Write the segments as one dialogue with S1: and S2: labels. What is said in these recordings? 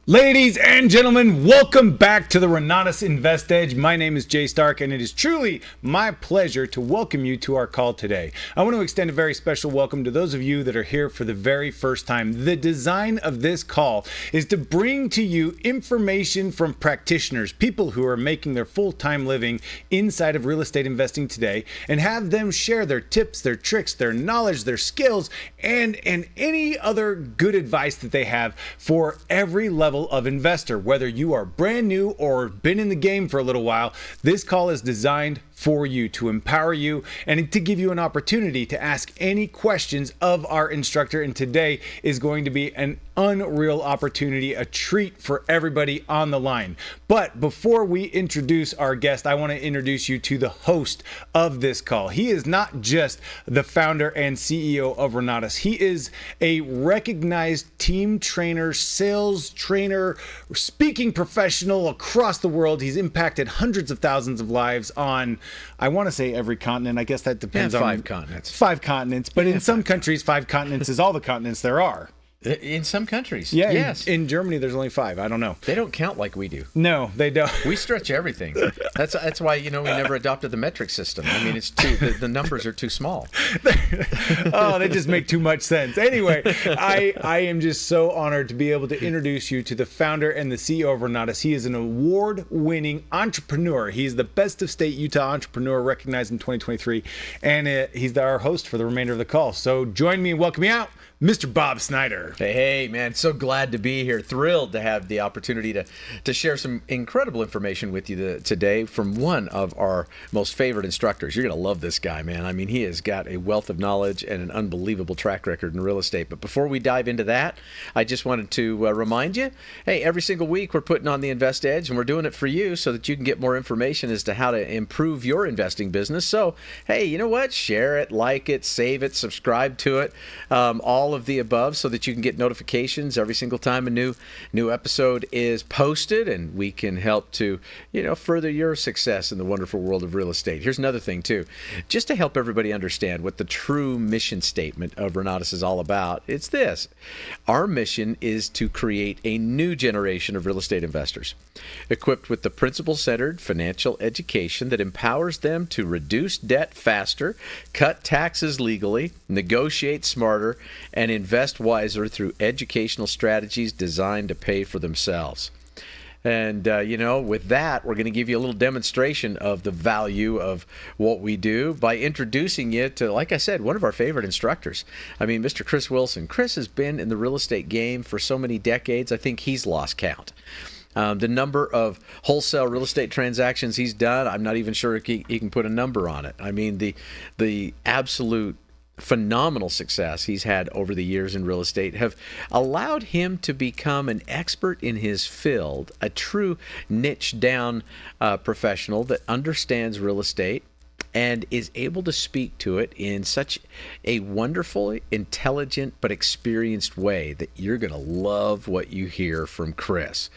S1: Ladies and gentlemen, welcome back to the Renatus InvestEdge. My name is Jay Stark, and it is truly my pleasure to welcome you to our call today. I want to extend a very special welcome to those of you that are here for the very first time. The design of this call is to bring to you information from practitioners, people who are making their full-time living inside of real estate investing today, and have them share their tips, their tricks, their knowledge, their skills, and any other good advice that they have for every level of investor. Whether you are brand new or been in the game for a little while, this call is designed for you, to empower you, and to give you an opportunity to ask any questions of our instructor. And today is going to be an unreal opportunity, a treat for everybody on the line. But before we introduce our guest, I want to introduce you to the host of this call. He is not just the founder and CEO of Renatus. He is a recognized team trainer, sales trainer, speaking professional across the world. He's impacted hundreds of thousands of lives on, I want to say, every continent. I guess that depends on
S2: five continents.
S1: Five continents, but in some countries, 5 continents is all the continents there are.
S2: In some countries.
S1: Yeah,
S2: yes.
S1: In Germany, there's only 5. I don't know.
S2: They don't count like we do.
S1: No, they don't.
S2: We stretch everything. That's why, we never adopted the metric system. I mean, it's the numbers are too small.
S1: Oh, they just make too much sense. Anyway, I am just so honored to be able to introduce you to the founder and the CEO of Renatus. He is an award-winning entrepreneur. He's the Best of State Utah Entrepreneur recognized in 2023, and he's our host for the remainder of the call. So join me and welcome me out, Mr. Bob Snyder.
S2: Hey, man, so glad to be here. Thrilled to have the opportunity to share some incredible information with you today from one of our most favorite instructors. You're going to love this guy, man. I mean, he has got a wealth of knowledge and an unbelievable track record in real estate. But before we dive into that, I just wanted to remind you, hey, every single week we're putting on the InvestEdge, and we're doing it for you so that you can get more information as to how to improve your investing business. So, hey, you know what? Share it, like it, save it, subscribe to it, all of the above, so that you can get notifications every single time a new episode is posted, and we can help to further your success in the wonderful world of real estate. Here's another thing too, just to help everybody understand what the true mission statement of Renatus is all about. It's this: our mission is to create a new generation of real estate investors equipped with the principle-centered financial education that empowers them to reduce debt faster, cut taxes legally, negotiate smarter, and invest wiser through educational strategies designed to pay for themselves. And, with that, we're going to give you a little demonstration of the value of what we do by introducing you to, like I said, one of our favorite instructors. I mean, Mr. Chris Wilson. Chris has been in the real estate game for so many decades, I think he's lost count. The number of wholesale real estate transactions he's done, I'm not even sure he can put a number on it. I mean, the absolute phenomenal success he's had over the years in real estate have allowed him to become an expert in his field, a true niche down professional that understands real estate and is able to speak to it in such a wonderful, intelligent, but experienced way that you're going to love what you hear from Chris.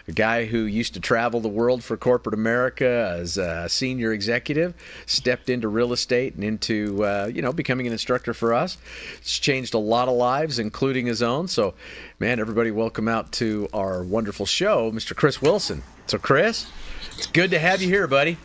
S2: A guy who used to travel the world for corporate America as a senior executive, stepped into real estate and into, becoming an instructor for us. It's changed a lot of lives, including his own. So, man, everybody welcome out to our wonderful show, Mr. Chris Wilson. So, Chris, it's good to have you here, buddy.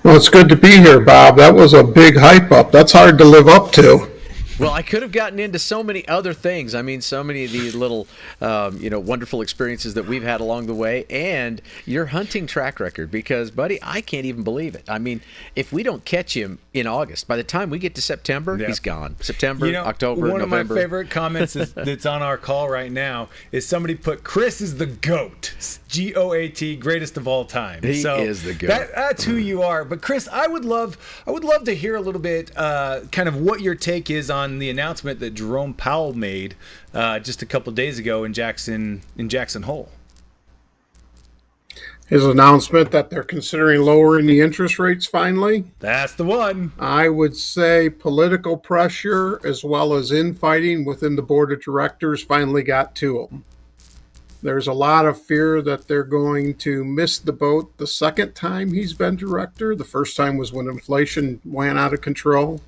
S3: Well, it's good to be here, Bob. That was a big hype up. That's hard to live up to.
S2: Well, I could have gotten into so many other things. I mean, so many of these little, wonderful experiences that we've had along the way, and your hunting track record, because, buddy, I can't even believe it. I mean, if we don't catch him in August, by the time we get to September, he's gone. September, October,
S1: one
S2: November.
S1: One of my favorite comments that's on our call right now is somebody put, Chris is the GOAT, G-O-A-T, greatest of all time.
S2: He is the GOAT.
S1: That's who you are. But, Chris, I would love to hear a little bit kind of what your take is on the announcement that Jerome Powell made just a couple days ago in Jackson Hole.
S3: His announcement that they're considering lowering the interest rates finally.
S1: That's the one.
S3: I would say political pressure as well as infighting within the board of directors finally got to them. There's a lot of fear that they're going to miss the boat the second time he's been director. The first time was when inflation went out of control.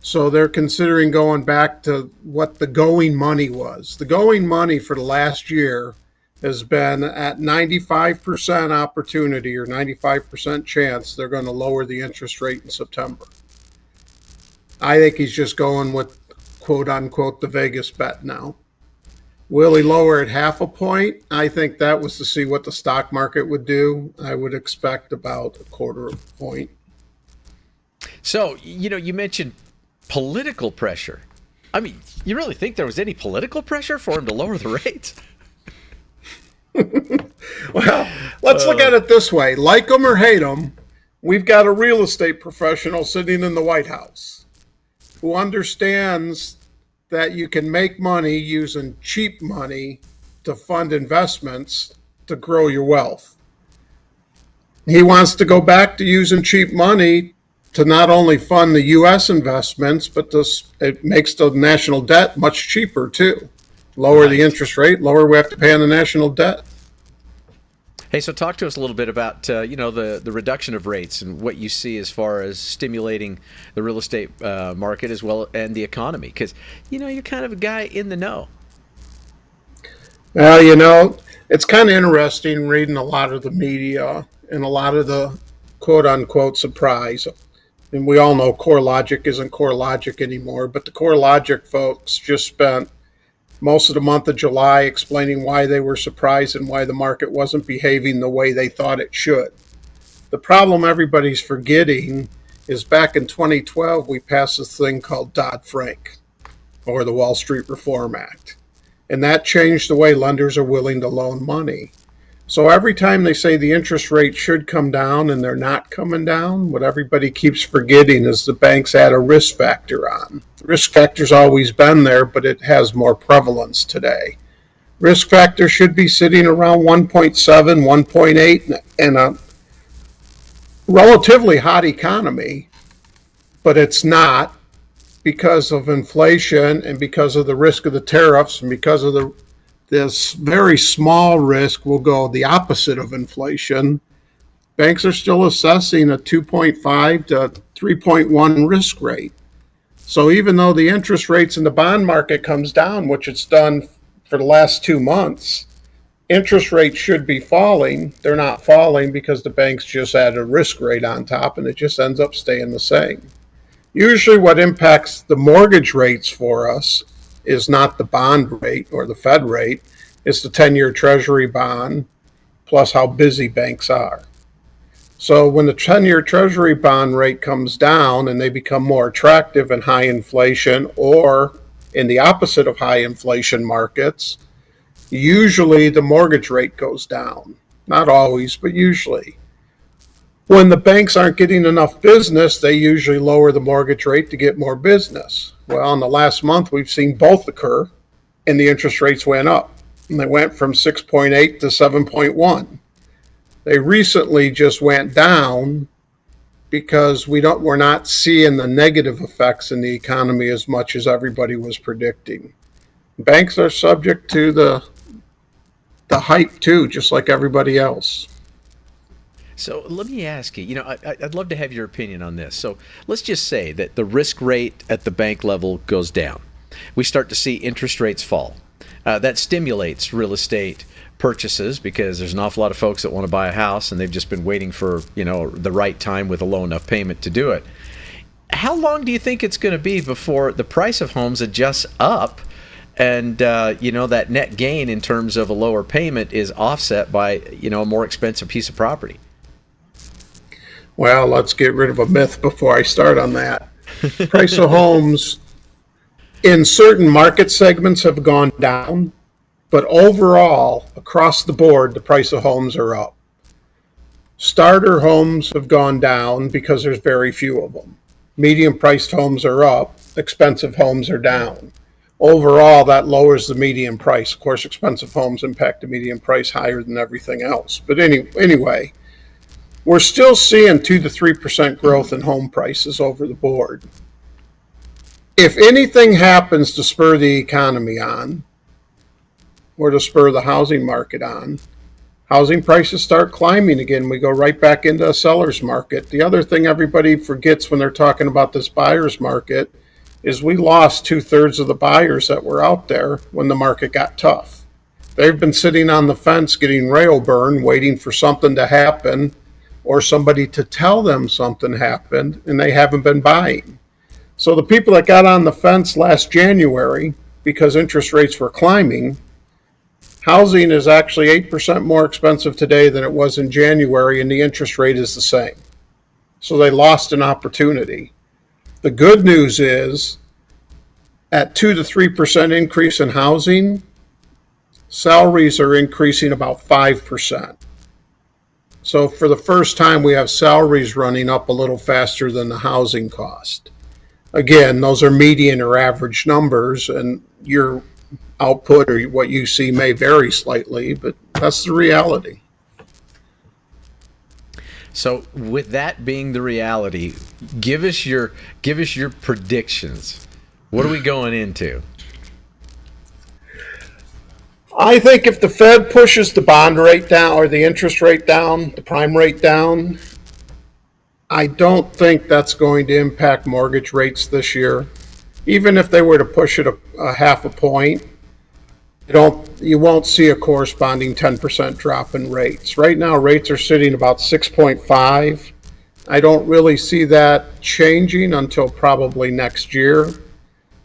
S3: So they're considering going back to what the going money was. The going money for the last year has been at 95% opportunity or 95% chance they're going to lower the interest rate in September. I think he's just going with quote unquote the Vegas bet now. Will he lower it half a point? I think that was to see what the stock market would do. I would expect about a quarter of a point.
S2: So, you mentioned political pressure. I mean, you really think there was any political pressure for him to lower the rates?
S3: Well, let's look at it this way. Like him or hate him, we've got a real estate professional sitting in the White House who understands that you can make money using cheap money to fund investments to grow your wealth. He wants to go back to using cheap money to not only fund the U.S. investments, but it makes the national debt much cheaper too. Lower the interest rate, lower we have to pay on the national debt.
S2: Hey, so talk to us a little bit about the reduction of rates and what you see as far as stimulating the real estate market as well and the economy, because you're kind of a guy in the know.
S3: Well, it's kind of interesting reading a lot of the media and a lot of the quote unquote surprise. And we all know CoreLogic isn't CoreLogic anymore, but the CoreLogic folks just spent most of the month of July explaining why they were surprised and why the market wasn't behaving the way they thought it should. The problem everybody's forgetting is back in 2012, we passed this thing called Dodd-Frank, or the Wall Street Reform Act. And that changed the way lenders are willing to loan money. So every time they say the interest rate should come down and they're not coming down, what everybody keeps forgetting is the banks add a risk factor on. The risk factor's always been there, but it has more prevalence today. Risk factor should be sitting around 1.7, 1.8 in a relatively hot economy, but it's not because of inflation and because of the risk of the tariffs and because of this very small risk will go the opposite of inflation. Banks are still assessing a 2.5 to 3.1 risk rate. So even though the interest rates in the bond market comes down, which it's done for the last 2 months, interest rates should be falling. They're not falling because the banks just add a risk rate on top and it just ends up staying the same. Usually what impacts the mortgage rates for us is not the bond rate or the Fed rate, it's the 10-year Treasury bond plus how busy banks are. So when the 10-year Treasury bond rate comes down and they become more attractive in high inflation or in the opposite of high inflation markets, usually the mortgage rate goes down. Not always, but usually. When the banks aren't getting enough business, they usually lower the mortgage rate to get more business. Well, in the last month, we've seen both occur, and the interest rates went up. And they went from 6.8 to 7.1. They recently just went down because we're not seeing the negative effects in the economy as much as everybody was predicting. Banks are subject to the hype too, just like everybody else.
S2: So let me ask you, I'd love to have your opinion on this. So let's just say that the risk rate at the bank level goes down. We start to see interest rates fall. That stimulates real estate purchases because there's an awful lot of folks that want to buy a house and they've just been waiting for, the right time with a low enough payment to do it. How long do you think it's going to be before the price of homes adjusts up and, that net gain in terms of a lower payment is offset by, a more expensive piece of property?
S3: Well, let's get rid of a myth before I start on that. Price of homes in certain market segments have gone down, but overall, across the board, the price of homes are up. Starter homes have gone down because there's very few of them. Medium-priced homes are up, expensive homes are down. Overall, that lowers the median price. Of course, expensive homes impact the median price higher than everything else. But anyway, we're still seeing 2 to 3% growth in home prices over the board. If anything happens to spur the economy on, or to spur the housing market on, housing prices start climbing again. We go right back into a seller's market. The other thing everybody forgets when they're talking about this buyer's market is we lost 2/3 of the buyers that were out there when the market got tough. They've been sitting on the fence getting rail burn, waiting for something to happen or somebody to tell them something happened, and they haven't been buying. So the people that got on the fence last January because interest rates were climbing, housing is actually 8% more expensive today than it was in January, and the interest rate is the same. So they lost an opportunity. The good news is at 2 to 3% increase in housing, salaries are increasing about 5%. So for the first time, we have salaries running up a little faster than the housing cost. Again, those are median or average numbers, and your output or what you see may vary slightly, but that's the reality.
S2: So with that being the reality, give us your predictions. What are we going into?
S3: I think if the Fed pushes the bond rate down or the interest rate down, the prime rate down, I don't think that's going to impact mortgage rates this year. Even if they were to push it a half a point, you won't see a corresponding 10% drop in rates. Right now, rates are sitting about 6.5. I don't really see that changing until probably next year.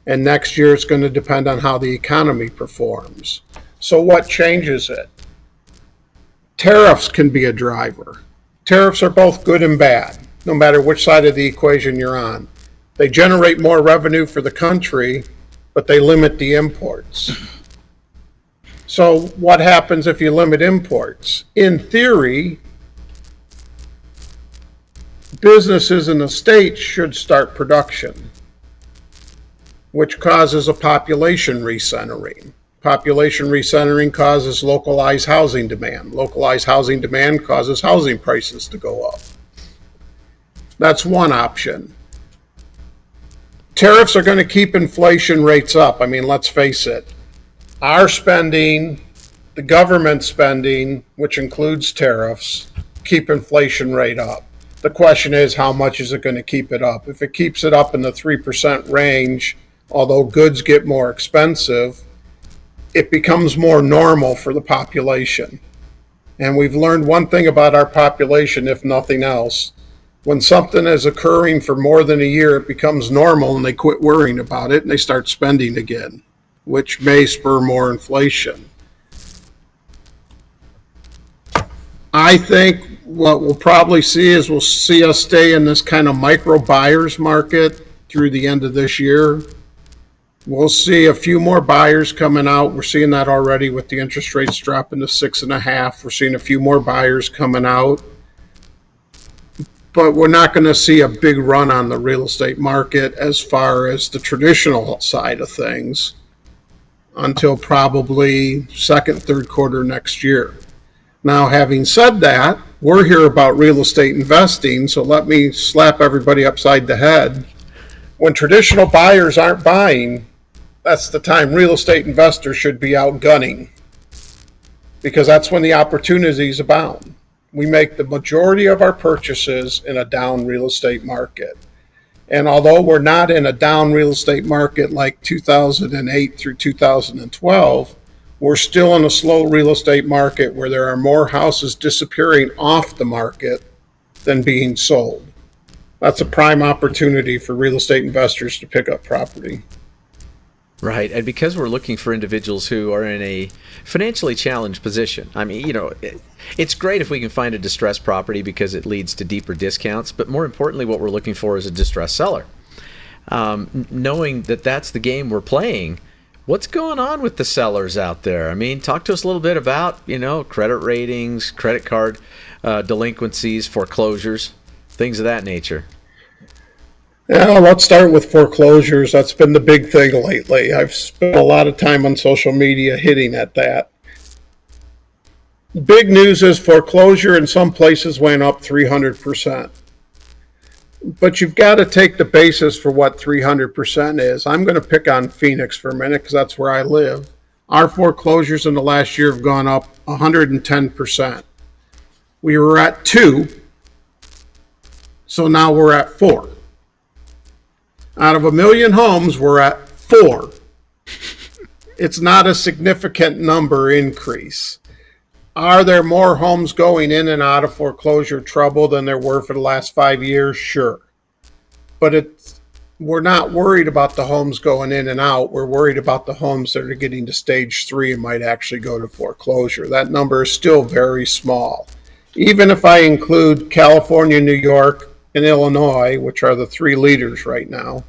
S3: And next year, it's going to depend on how the economy performs. So what changes it? Tariffs can be a driver. Tariffs are both good and bad, no matter which side of the equation you're on. They generate more revenue for the country, but they limit the imports. So what happens if you limit imports? In theory, businesses in the states should start production, which causes a population recentering. Population recentering causes localized housing demand. Localized housing demand causes housing prices to go up. That's one option. Tariffs are going to keep inflation rates up. I mean, let's face it. Our spending, the government spending, which includes tariffs, keep inflation rate up. The question is, how much is it going to keep it up? If it keeps it up in the 3% range, although goods get more expensive, it becomes more normal for the population. And we've learned one thing about our population, if nothing else. When something is occurring for more than a year, it becomes normal and they quit worrying about it and they start spending again, which may spur more inflation. I think what we'll probably see is we'll see us stay in this kind of micro buyers market through the end of this year. We'll see a few more buyers coming out. We're seeing that already with the interest rates dropping to 6.5. We're seeing a few more buyers coming out. But we're not going to see a big run on the real estate market as far as the traditional side of things until probably second, third quarter next year. Now, having said that, we're here about real estate investing, so let me slap everybody upside the head. When traditional buyers aren't buying, that's the time real estate investors should be out gunning, because that's when the opportunities abound. We make the majority of our purchases in a down real estate market. And although we're not in a down real estate market like 2008 through 2012, we're still in a slow real estate market where there are more houses disappearing off the market than being sold. That's a prime opportunity for real estate investors to pick up property.
S2: Right, and because we're looking for individuals who are in a financially challenged position. I mean, it's great if we can find a distressed property because it leads to deeper discounts, but more importantly, what we're looking for is a distressed seller. Knowing that that's the game we're playing, what's going on with the sellers out there? I mean, talk to us a little bit about, credit ratings, credit card delinquencies, foreclosures, things of that nature.
S3: Yeah, let's start with foreclosures. That's been the big thing lately. I've spent a lot of time on social media hitting at that. Big news is foreclosure in some places went up 300%. But you've got to take the basis for what 300% is. I'm going to pick on Phoenix for a minute because that's where I live. Our foreclosures in the last year have gone up 110%. We were at 2, so now we're at 4. Out of 1 million homes, we're at 4. It's not a significant number increase. Are there more homes going in and out of foreclosure trouble than there were for the last 5 years? Sure. But we're not worried about the homes going in and out. We're worried about the homes that are getting to stage 3 and might actually go to foreclosure. That number is still very small. Even if I include California, New York, and Illinois, which are the 3 leaders right now.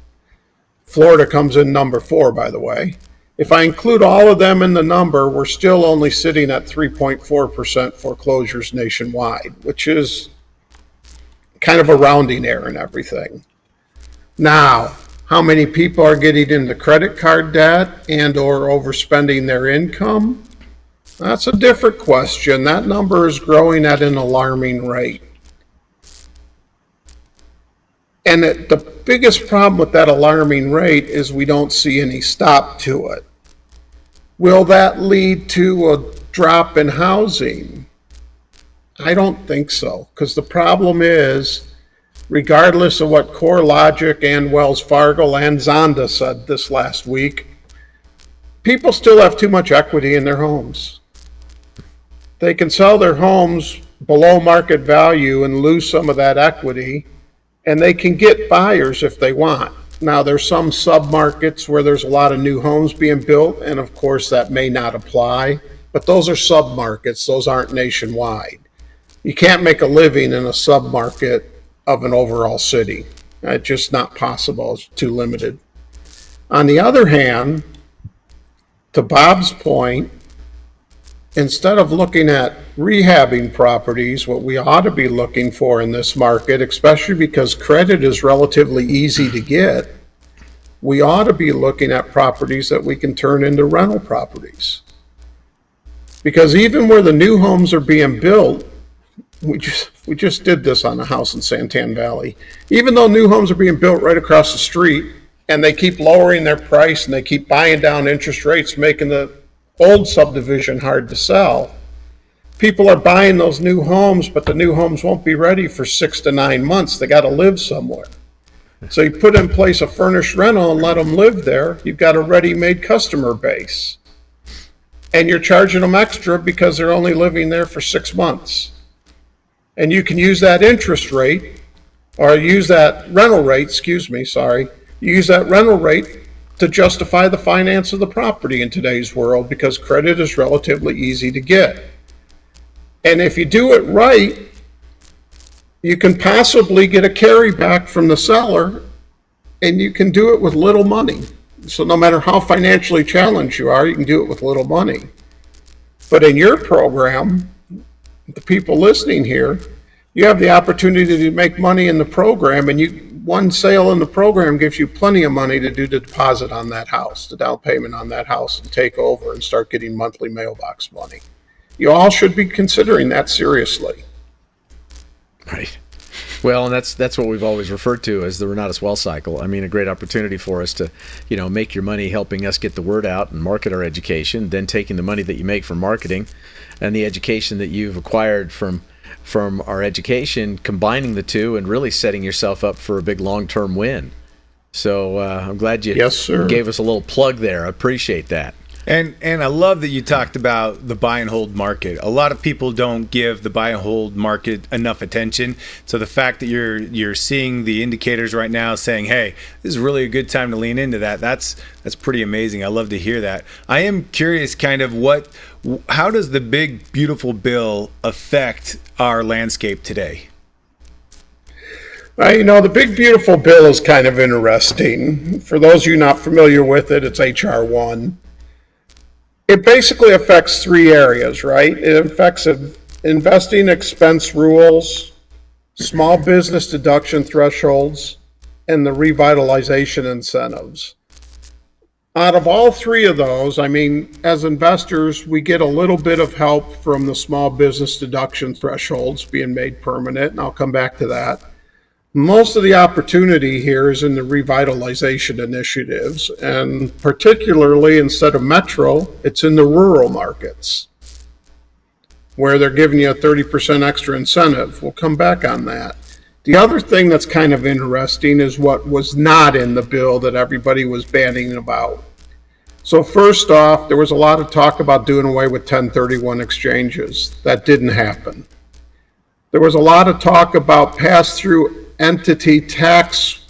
S3: Florida comes in number 4, by the way. If I include all of them in the number, we're still only sitting at 3.4% foreclosures nationwide, which is kind of a rounding error and everything. Now, how many people are getting into credit card debt and or overspending their income? That's a different question. That number is growing at an alarming rate. And the biggest problem with that alarming rate is we don't see any stop to it. Will that lead to a drop in housing? I don't think so, because the problem is, regardless of what CoreLogic and Wells Fargo and Zonda said this last week, people still have too much equity in their homes. They can sell their homes below market value and lose some of that equity, and they can get buyers if they want. Now, there's some sub-markets where there's a lot of new homes being built, and of course that may not apply, but those are sub-markets. Those aren't nationwide. You can't make a living in a sub-market of an overall city. It's just not possible. It's too limited. On the other hand, to Bob's point, instead of looking at rehabbing properties, what we ought to be looking for in this market, especially because credit is relatively easy to get, we ought to be looking at properties that we can turn into rental properties. Because even where the new homes are being built, we just did this on a house in Santan Valley. Even though new homes are being built right across the street, and they keep lowering their price and they keep buying down interest rates, making the old subdivision hard to sell, people are buying those new homes, but the new homes won't be ready for 6 to 9 months. They got to live somewhere. So you put in place a furnished rental and let them live there. You've got a ready-made customer base. And you're charging them extra because they're only living there for 6 months. And you can use that interest rate, or use that rental rate, you use that rental rate to justify the finance of the property in today's world, because credit is relatively easy to get. And if you do it right, you can possibly get a carryback from the seller, and you can do it with little money. So no matter how financially challenged you are, you can do it with little money. But in your program, the people listening here, you have the opportunity to make money in the program, and one sale in the program gives you plenty of money to do the deposit on that house, the down payment on that house, and take over and start getting monthly mailbox money. You all should be considering that seriously.
S2: Right. Well, and that's what we've always referred to as the Renatus Wealth Cycle. I mean, a great opportunity for us to, make your money helping us get the word out and market our education, then taking the money that you make from marketing and the education that you've acquired from our education, combining the two and really setting yourself up for a big long-term win. So I'm glad you gave us a little plug there. I appreciate that.
S1: And I love that you talked about the buy and hold market. A lot of people don't give the buy and hold market enough attention. So the fact that you're seeing the indicators right now saying, hey, this is really a good time to lean into that, that's pretty amazing. I love to hear that. I am curious kind of how does the big beautiful bill affect our landscape today?
S3: The big beautiful bill is kind of interesting. For those of you not familiar with it, it's HR 1. It basically affects 3 areas, right? It affects investing expense rules, small business deduction thresholds, and the revitalization incentives. Out of all 3 of those, as investors, we get a little bit of help from the small business deduction thresholds being made permanent, and I'll come back to that. Most of the opportunity here is in the revitalization initiatives, and particularly instead of metro, it's in the rural markets where they're giving you a 30% extra incentive. We'll come back on that. The other thing that's kind of interesting is what was not in the bill that everybody was banning about. So first off, there was a lot of talk about doing away with 1031 exchanges. That didn't happen. There was a lot of talk about pass-through entity tax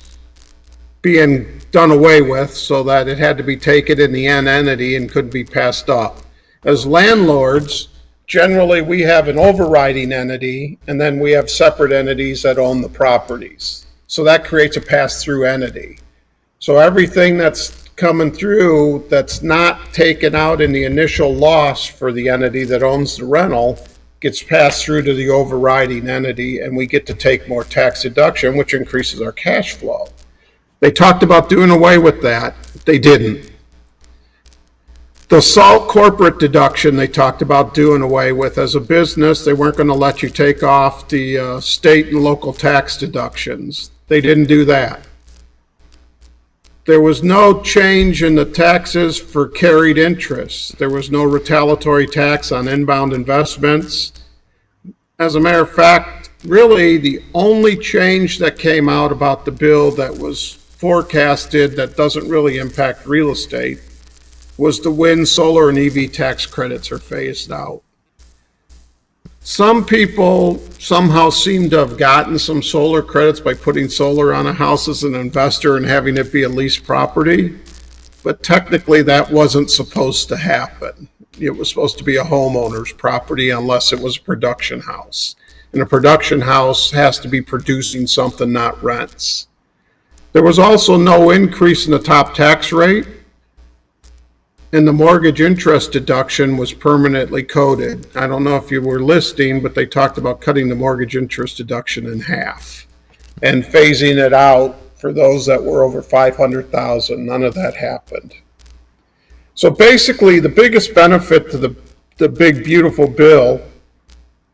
S3: being done away with so that it had to be taken in the N entity and couldn't be passed up. As landlords, generally we have an overriding entity and then we have separate entities that own the properties. So that creates a pass-through entity. So everything that's coming through that's not taken out in the initial loss for the entity that owns the rental gets passed through to the overriding entity, and we get to take more tax deduction, which increases our cash flow. They talked about doing away with that. They didn't. The SALT corporate deduction they talked about doing away with. As a business, they weren't going to let you take off the state and local tax deductions. They didn't do that. There was no change in the taxes for carried interest. There was no retaliatory tax on inbound investments. As a matter of fact, really the only change that came out about the bill that was forecasted that doesn't really impact real estate was the wind, solar, and EV tax credits are phased out. Some people somehow seem to have gotten some solar credits by putting solar on a house as an investor and having it be a leased property, but technically that wasn't supposed to happen. It was supposed to be a homeowner's property unless it was a production house. And a production house has to be producing something, not rents. There was also no increase in the top tax rate, and the mortgage interest deduction was permanently coded. I don't know if you were listening, but they talked about cutting the mortgage interest deduction in half and phasing it out for those that were over 500,000. None of that happened. So basically, the biggest benefit to the big, beautiful bill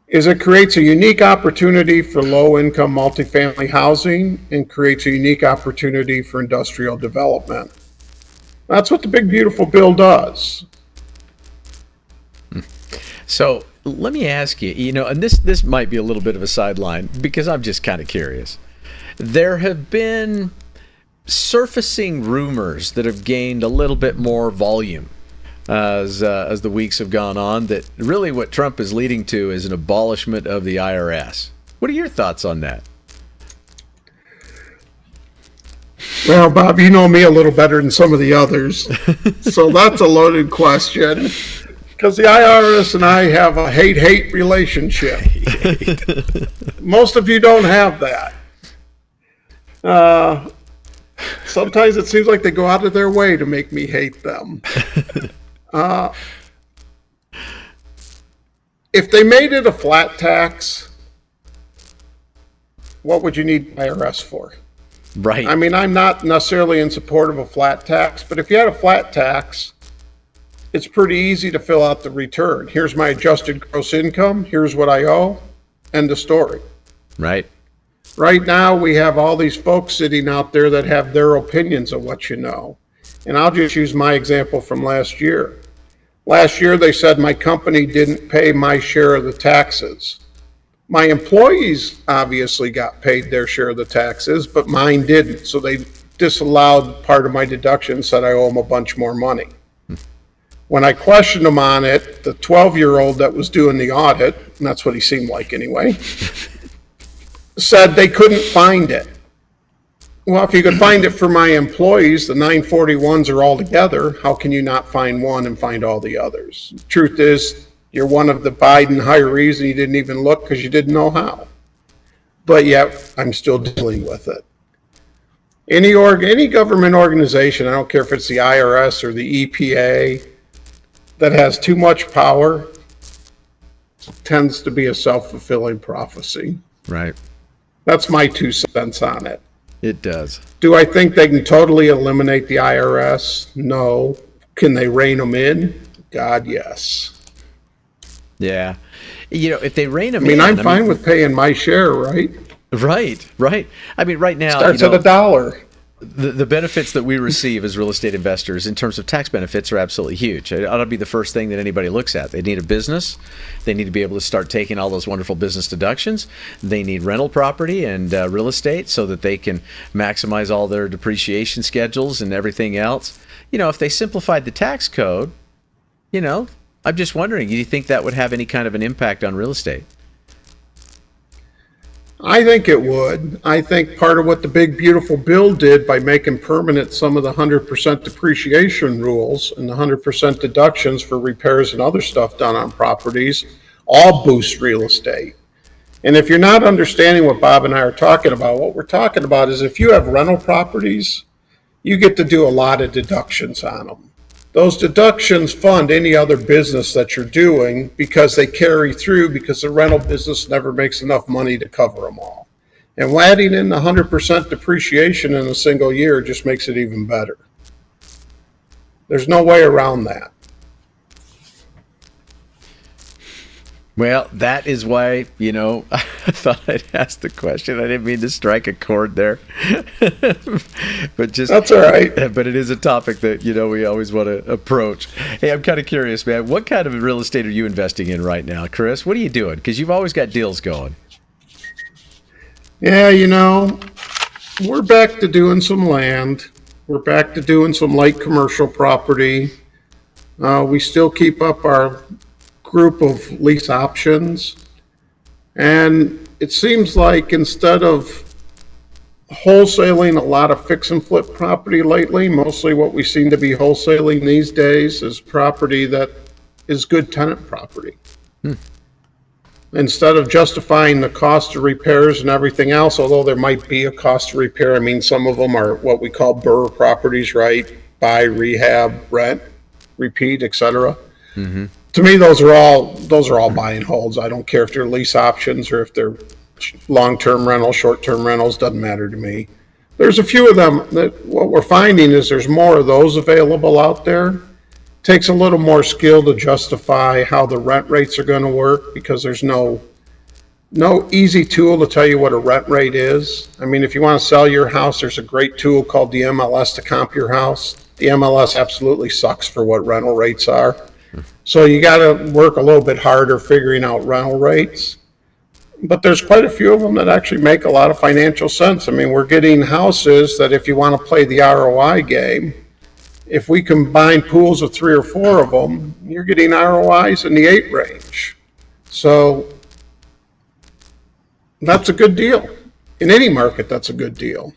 S3: is it creates a unique opportunity for low-income multifamily housing and creates a unique opportunity for industrial development. That's what the big, beautiful bill does.
S2: So let me ask you, and this might be a little bit of a sideline because I'm just kind of curious. There have been surfacing rumors that have gained a little bit more volume as the weeks have gone on that really what Trump is leading to is an abolishment of the IRS. What are your thoughts on that?
S3: Well, Bob, you know me a little better than some of the others, so that's a loaded question. Because the IRS and I have a hate-hate relationship. Most of you don't have that. Sometimes it seems like they go out of their way to make me hate them. If they made it a flat tax, what would you need IRS for?
S2: Right.
S3: I mean, I'm not necessarily in support of a flat tax, but if you had a flat tax, it's pretty easy to fill out the return. Here's my adjusted gross income. Here's what I owe. End of story.
S2: Right.
S3: Right now, we have all these folks sitting out there that have their opinions of what you know. And I'll just use my example from last year. Last year, they said my company didn't pay my share of the taxes. My employees obviously got paid their share of the taxes, but mine didn't. So they disallowed part of my deduction, said I owe them a bunch more money. When I questioned them on it, the 12-year-old that was doing the audit, and that's what he seemed like anyway, said they couldn't find it. Well, if you could find it for my employees, the 941s are all together, how can you not find one and find all the others? Truth is, you're one of the Biden hirees and you didn't even look because you didn't know how. But yet, I'm still dealing with it. Any government organization, I don't care if it's the IRS or the EPA, that has too much power tends to be a self-fulfilling prophecy.
S2: Right.
S3: That's my 2 cents on it.
S2: It does.
S3: Do I think they can totally eliminate the IRS? No. Can they rein them in? God, yes.
S2: Yeah. If they rein them
S3: in. I'm fine with paying my share, right?
S2: Right. I mean, right now.
S3: Starts at $1.
S2: the benefits that we receive as real estate investors in terms of tax benefits are absolutely huge. It ought to be the first thing that anybody looks at. They need a business. They need to be able to start taking all those wonderful business deductions. They need rental property and real estate so that they can maximize all their depreciation schedules and everything else. If they simplified the tax code, I'm just wondering, do you think that would have any kind of an impact on real estate?
S3: I think it would. I think part of what the big beautiful bill did by making permanent some of the 100% depreciation rules and the 100% deductions for repairs and other stuff done on properties all boost real estate. And if you're not understanding what Bob and I are talking about, what we're talking about is if you have rental properties, you get to do a lot of deductions on them. Those deductions fund any other business that you're doing because they carry through because the rental business never makes enough money to cover them all. And adding in the 100% depreciation in a single year just makes it even better. There's no way around that.
S2: Well, that is why, I thought I'd ask the question. I didn't mean to strike a chord there. That's all right. But it is a topic that, we always want to approach. Hey, I'm kind of curious, man. What kind of real estate are you investing in right now, Chris? What are you doing? Because you've always got deals going.
S3: Yeah, we're back to doing some land. We're back to doing some light commercial property. We still keep up our group of lease options, and it seems like instead of wholesaling a lot of fix and flip property lately, mostly what we seem to be wholesaling these days is property that is good tenant property. Instead of justifying the cost of repairs and everything else, although there might be a cost to repair, some of them are what we call BRRRR properties, right? Buy, rehab, rent, repeat, etc. Mm-hmm. To me, those are all buy and holds. I don't care if they're lease options or if they're long-term rentals, short-term rentals, doesn't matter to me. There's a few of them that what we're finding is there's more of those available out there. Takes a little more skill to justify how the rent rates are going to work because there's no easy tool to tell you what a rent rate is. If you want to sell your house, there's a great tool called the MLS to comp your house. The MLS absolutely sucks for what rental rates are. So you got to work a little bit harder figuring out rental rates. But there's quite a few of them that actually make a lot of financial sense. We're getting houses that if you want to play the ROI game, if we combine pools of 3 or 4 of them, you're getting ROIs in the 8 range. So that's a good deal. In any market, that's a good deal.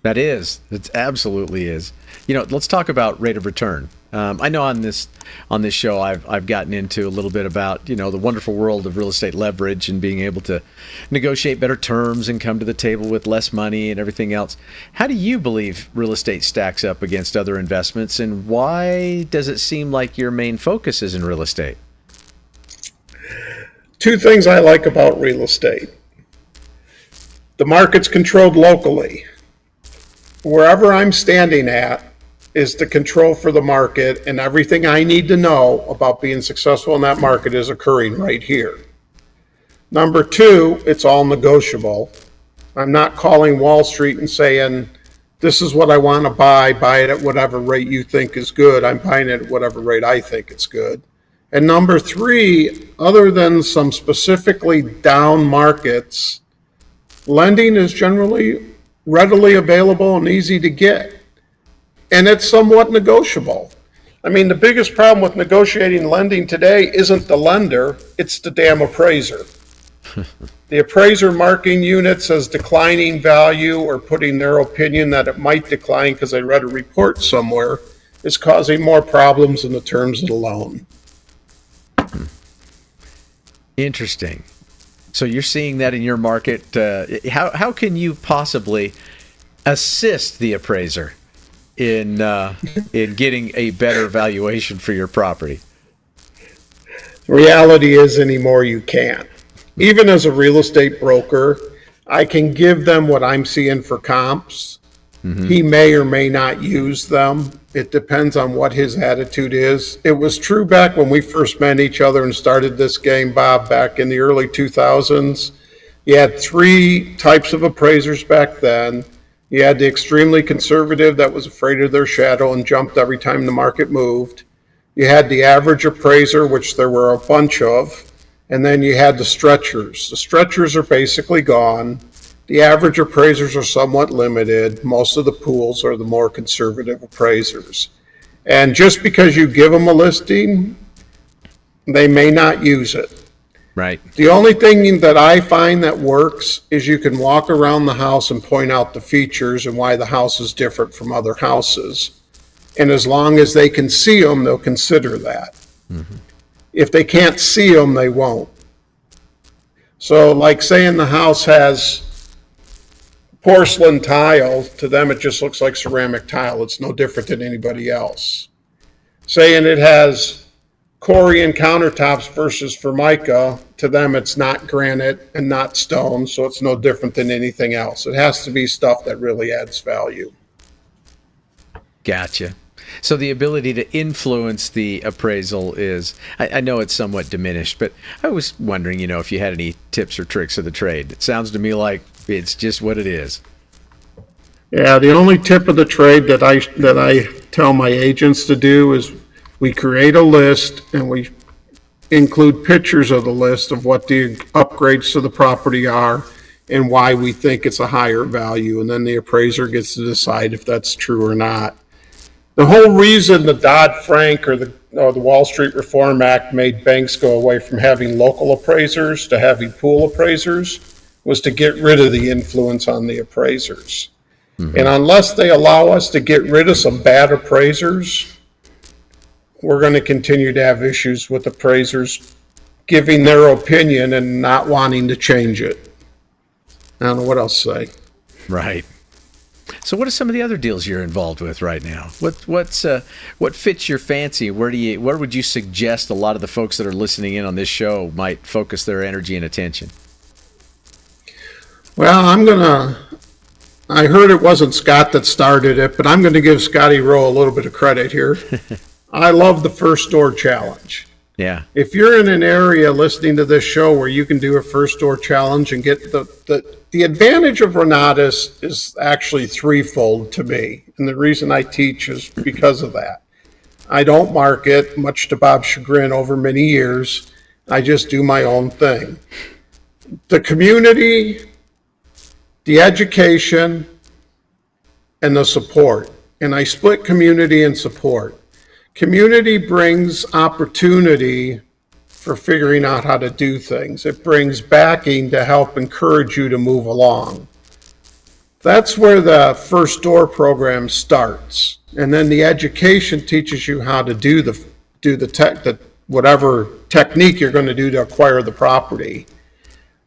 S2: That is. It absolutely is. Let's talk about rate of return. I know on this show I've gotten into a little bit about the wonderful world of real estate leverage and being able to negotiate better terms and come to the table with less money and everything else. How do you believe real estate stacks up against other investments, and why does it seem like your main focus is in real estate?
S3: 2 things I like about real estate. The market's controlled locally. Wherever I'm standing at is the control for the market, and everything I need to know about being successful in that market is occurring right here. Number 2, it's all negotiable. I'm not calling Wall Street and saying, this is what I want to buy it at whatever rate you think is good. I'm buying it at whatever rate I think it's good. And number 3, other than some specifically down markets, lending is generally readily available and easy to get. And it's somewhat negotiable. The biggest problem with negotiating lending today isn't the lender, it's the damn appraiser. The appraiser marking units as declining value or putting their opinion that it might decline because they read a report somewhere is causing more problems in the terms of the loan.
S2: Interesting. So you're seeing that in your market. How can you possibly assist the appraiser in getting a better valuation for your property?
S3: The reality is anymore you can't. Even as a real estate broker, I can give them what I'm seeing for comps. Mm-hmm. He may or may not use them. It depends on what his attitude is. It was true back when we first met each other and started this game, Bob, back in the early 2000s. You had 3 types of appraisers back then. You had the extremely conservative that was afraid of their shadow and jumped every time the market moved. You had the average appraiser, which there were a bunch of, and then you had the stretchers. The stretchers are basically gone. The average appraisers are somewhat limited. Most of the pools are the more conservative appraisers. And just because you give them a listing, they may not use it.
S2: Right.
S3: The only thing that I find that works is you can walk around the house and point out the features and why the house is different from other houses. And as long as they can see them, they'll consider that. Mm-hmm. If they can't see them, they won't. So like saying the house has porcelain tile, to them it just looks like ceramic tile. It's no different than anybody else. Saying it has Corian countertops versus Formica, to them it's not granite and not stone, so it's no different than anything else. It has to be stuff that really adds value.
S2: Gotcha. So the ability to influence the appraisal is, I know it's somewhat diminished, but I was wondering, if you had any tips or tricks of the trade. It sounds to me like it's just what it is.
S3: Yeah, the only tip of the trade that I tell my agents to do is we create a list and we include pictures of the list of what the upgrades to the property are and why we think it's a higher value, and then the appraiser gets to decide if that's true or not. The whole reason the Dodd-Frank or the Wall Street Reform Act made banks go away from having local appraisers to having pool appraisers was to get rid of the influence on the appraisers. Mm-hmm. And unless they allow us to get rid of some bad appraisers, we're going to continue to have issues with appraisers giving their opinion and not wanting to change it. I don't know what else to say.
S2: Right. So what are some of the other deals you're involved with right now? What fits your fancy? Where would you suggest a lot of the folks that are listening in on this show might focus their energy and attention?
S3: Well, I heard it wasn't Scott that started it, but I'm going to give Scotty Rowe a little bit of credit here. I love the first door challenge.
S2: Yeah.
S3: If you're in an area listening to this show where you can do a first door challenge and get the advantage of Renatus is actually threefold to me. And the reason I teach is because of that. I don't market, much to Bob's chagrin, over many years. I just do my own thing. The community, the education, and the support. And I split community and support. Community brings opportunity for figuring out how to do things. It brings backing to help encourage you to move along. That's where the first door program starts. And then the education teaches you how to do whatever technique you're going to do to acquire the property.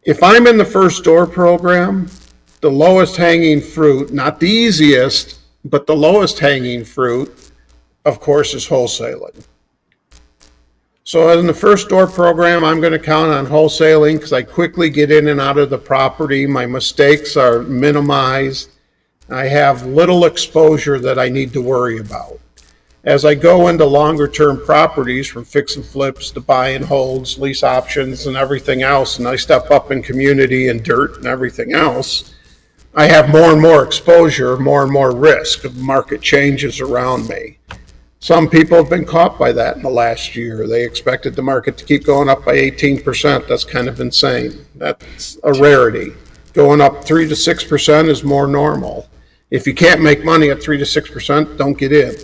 S3: If I'm in the first door program, the lowest hanging fruit, not the easiest, but the lowest hanging fruit, of course, is wholesaling. So in the first door program, I'm going to count on wholesaling because I quickly get in and out of the property. My mistakes are minimized. I have little exposure that I need to worry about. As I go into longer term properties, from fix and flips to buy and holds, lease options and everything else, and I step up in community and dirt and everything else, I have more and more exposure, more and more risk of market changes around me. Some people have been caught by that in the last year. They expected the market to keep going up by 18%. That's kind of insane. That's a rarity. Going up 3 to 6% is more normal. If you can't make money at 3 to 6%, don't get in.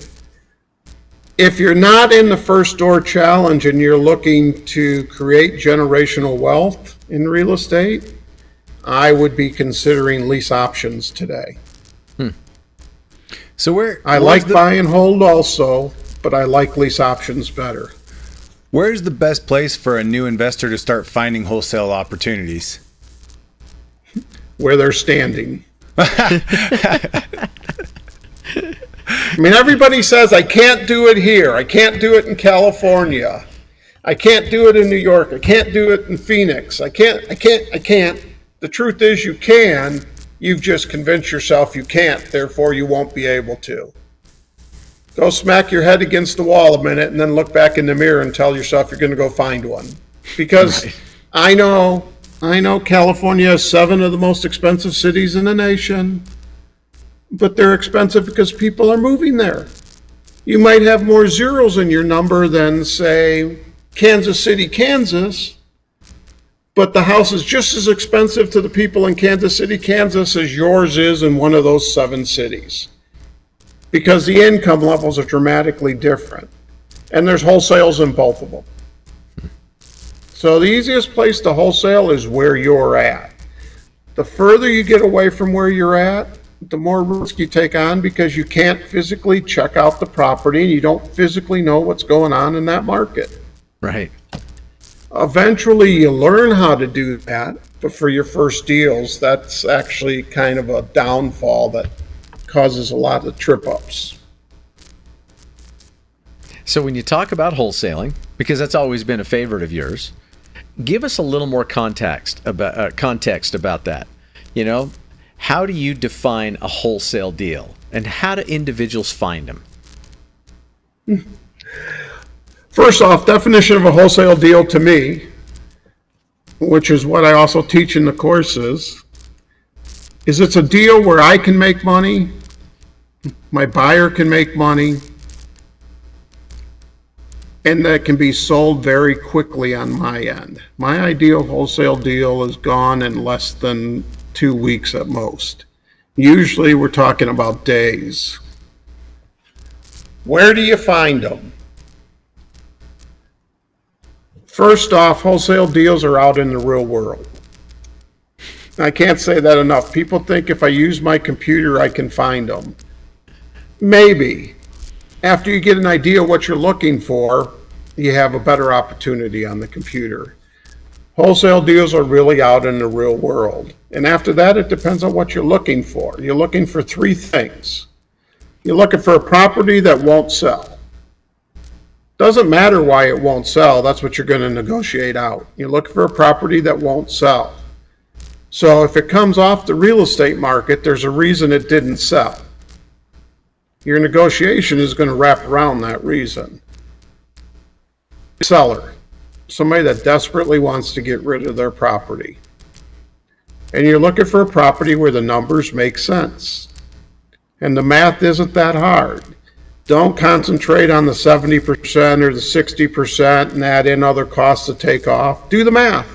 S3: If you're not in the first door challenge and you're looking to create generational wealth in real estate, I would be considering lease options today.
S1: So
S3: I like buy and hold also, but I like lease options better.
S1: Where's the best place for a new investor to start finding wholesale opportunities?
S3: Where they're standing. I mean, everybody says, I can't do it here. I can't do it in California. I can't do it in New York. I can't do it in Phoenix. I can't. The truth is you can. You've just convinced yourself you can't, therefore you won't be able to. Go smack your head against the wall a minute and then look back in the mirror and tell yourself you're going to go find one. Because right. I know California is 7 of the most expensive cities in the nation. but they're expensive because people are moving there. You might have more zeros in your number than, say, Kansas City, Kansas, but the house is just as expensive to the people in Kansas City, Kansas as yours is in one of those 7 cities, because the income levels are dramatically different. And there's wholesales in both of them. So the easiest place to wholesale is where you're at. The further you get away from where you're at, the more risk you take on, because you can't physically check out the property and you don't physically know what's going on in that market.
S2: Right.
S3: Eventually you learn how to do that, but for your first deals, that's actually kind of a downfall that causes a lot of trip-ups.
S2: So when you talk about wholesaling, because that's always been a favorite of yours, give us a little more context about that. You know, how do you define a wholesale deal, and how do individuals find them?
S3: First off, definition of a wholesale deal to me, which is what I also teach in the courses, is it's a deal where I can make money, my buyer can make money, and that can be sold very quickly on my end. My ideal wholesale deal is gone in less than 2 weeks at most. Usually we're talking about days. Where do you find them? First off, wholesale deals are out in the real world. I can't say that enough. People think if I use my computer, I can find them. Maybe. After you get an idea of what you're looking for, you have a better opportunity on the computer. Wholesale deals are really out in the real world. And after that, it depends on what you're looking for. You're looking for 3 things. You're looking for a property that won't sell. Doesn't matter why it won't sell, that's what you're going to negotiate out. You're looking for a property that won't sell. So if it comes off the real estate market, there's a reason it didn't sell. Your negotiation is going to wrap around that reason. Seller, somebody that desperately wants to get rid of their property. And you're looking for a property where the numbers make sense. And the math isn't that hard. Don't concentrate on the 70% or the 60% and add in other costs to take off. Do the math.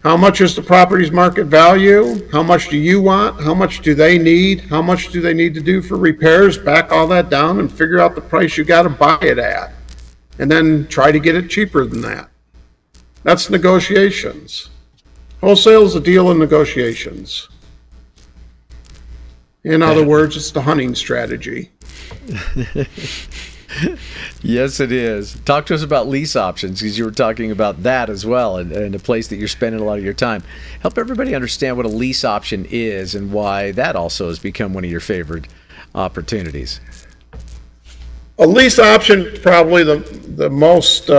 S3: How much is the property's market value? How much do you want? How much do they need? How much do they need to do for repairs? Back all that down and figure out the price you got to buy it at. And then try to get it cheaper than that. That's negotiations. Wholesale is a deal in negotiations. In other words, it's the hunting strategy.
S2: Yes, it is. Talk to us about lease options, because you were talking about that as well, and a place that you're spending a lot of your time. Help everybody understand what a lease option is and why that also has become one of your favorite opportunities.
S3: A lease option is probably the most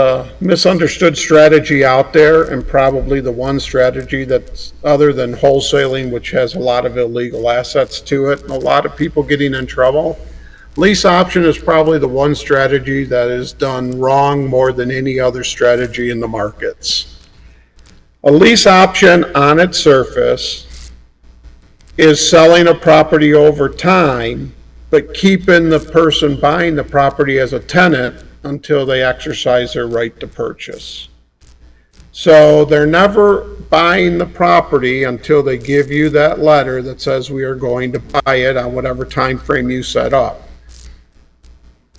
S3: misunderstood strategy out there, and probably the one strategy that's other than wholesaling, which has a lot of illegal assets to it, and a lot of people getting in trouble. Lease option is probably the one strategy that is done wrong more than any other strategy in the markets. A lease option on its surface is selling a property over time, but keeping the person buying the property as a tenant until they exercise their right to purchase. So they're never buying the property until they give you that letter that says we are going to buy it on whatever time frame you set up.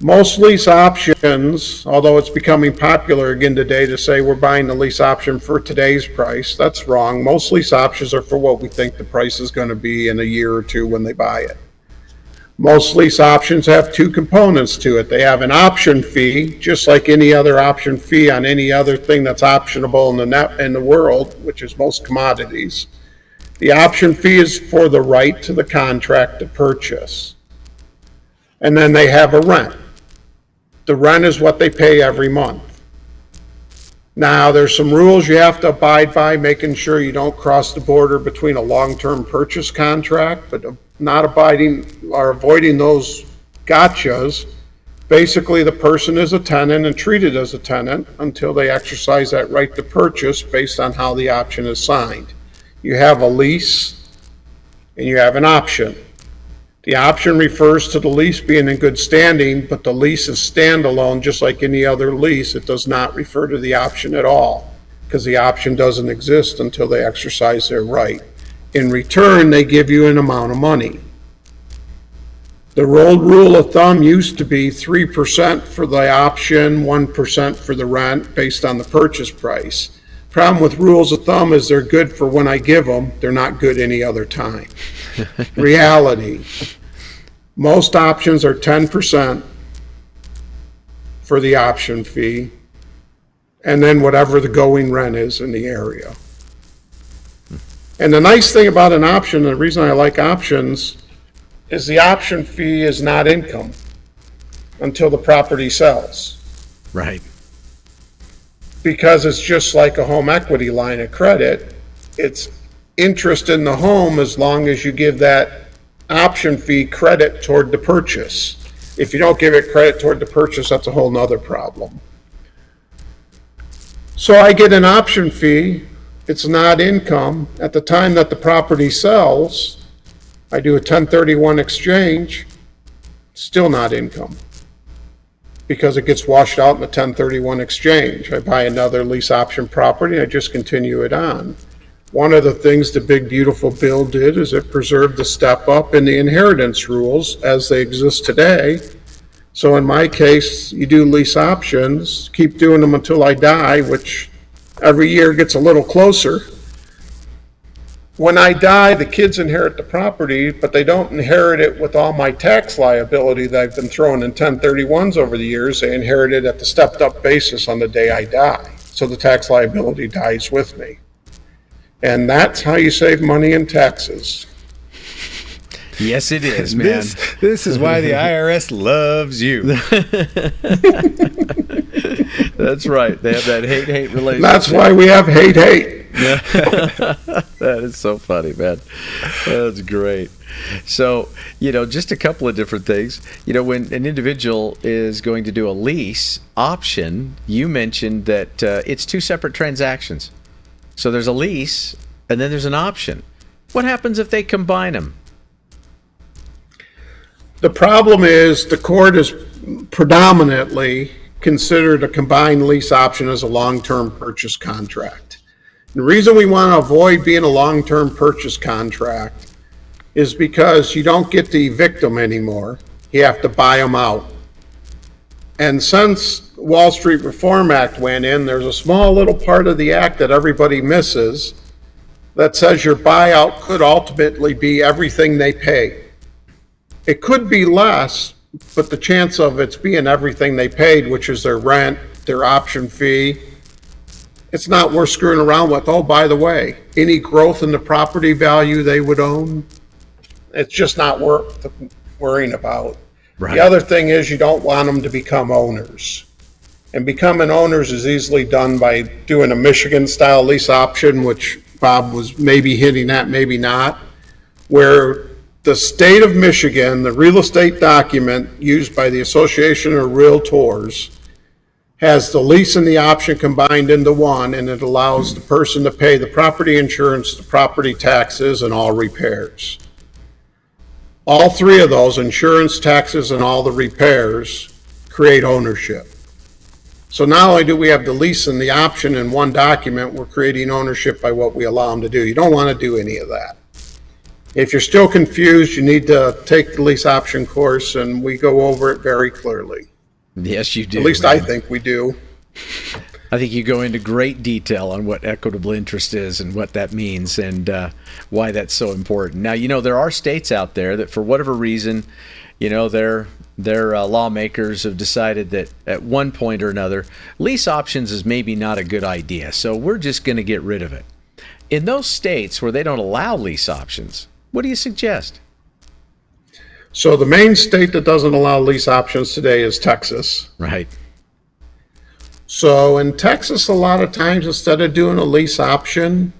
S3: Most lease options, although it's becoming popular again today to say we're buying the lease option for today's price, that's wrong. Most lease options are for what we think the price is going to be in a year or two when they buy it. Most lease options have 2 components to it. They have an option fee, just like any other option fee on any other thing that's optionable in the world, which is most commodities. The option fee is for the right to the contract to purchase. And then they have a rent. The rent is what they pay every month. Now, there's some rules you have to abide by, making sure you don't cross the border between a long-term purchase contract, but not abiding or avoiding those gotchas. Basically, the person is a tenant and treated as a tenant until they exercise that right to purchase based on how the option is signed. You have a lease and you have an option. The option refers to the lease being in good standing, but the lease is standalone, just like any other lease. It does not refer to the option at all, because the option doesn't exist until they exercise their right. In return, they give you an amount of money. The old rule of thumb used to be 3% for the option, 1% for the rent, based on the purchase price. Problem with rules of thumb is they're good for when I give them, they're not good any other time. Reality, most options are 10% for the option fee, and then whatever the going rent is in the area. And the nice thing about an option, the reason I like options, is the option fee is not income until the property sells.
S2: Right.
S3: Because it's just like a home equity line of credit. It's interest in the home as long as you give that option fee credit toward the purchase. If you don't give it credit toward the purchase, that's a whole nother problem. So I get an option fee. It's not income. At the time that the property sells, I do a 1031 exchange, still not income, because it gets washed out in the 1031 exchange. I buy another lease option property, I just continue it on. One of the things the big beautiful bill did is it preserved the step up in the inheritance rules as they exist today. So in my case, you do lease options, keep doing them until I die, which every year gets a little closer. When I die, the kids inherit the property, but they don't inherit it with all my tax liability that I've been throwing in 1031s over the years. They inherit it at the stepped up basis on the day I die. So the tax liability dies with me. And that's how you save money in taxes.
S2: Yes, it is, man.
S1: This is why the IRS loves you.
S2: That's right. They have that hate relationship.
S3: That's why we have hate.
S2: That is so funny, man. That's great. So, just a couple of different things. When an individual is going to do a lease option, you mentioned that it's two separate transactions. So there's a lease and then there's an option. What happens if they combine them?
S3: The problem is the court is predominantly considered a combined lease option as a long-term purchase contract. The reason we want to avoid being a long-term purchase contract is because you don't get to evict them anymore. You have to buy them out. And since Wall Street Reform Act went in, there's a small little part of the act that everybody misses that says your buyout could ultimately be everything they pay. It could be less, but the chance of it's being everything they paid, which is their rent, their option fee, it's not worth screwing around with. Oh, by the way, any growth in the property value they would own, it's just not worth worrying about.
S2: Right.
S3: The other thing is you don't want them to become owners. And becoming owners is easily done by doing a Michigan-style lease option, which Bob was maybe hitting at, maybe not, where the state of Michigan, the real estate document used by the Association of Realtors, has the lease and the option combined into one, and it allows the person to pay the property insurance, the property taxes, and all repairs. All three of those, insurance, taxes, and all the repairs, create ownership. So not only do we have the lease and the option in one document, we're creating ownership by what we allow them to do. You don't want to do any of that. If you're still confused, you need to take the lease option course, and we go over it very clearly.
S2: Yes, you do.
S3: At least
S2: man.
S3: I think we do.
S2: I think you go into great detail on what equitable interest is and what that means and why that's so important. Now, there are states out there that for whatever reason, their lawmakers have decided that at one point or another, lease options is maybe not a good idea. So we're just going to get rid of it. In those states where they don't allow lease options, what do you suggest?
S3: So the main state that doesn't allow lease options today is Texas.
S2: Right.
S3: So in Texas, a lot of times, instead of doing a lease option,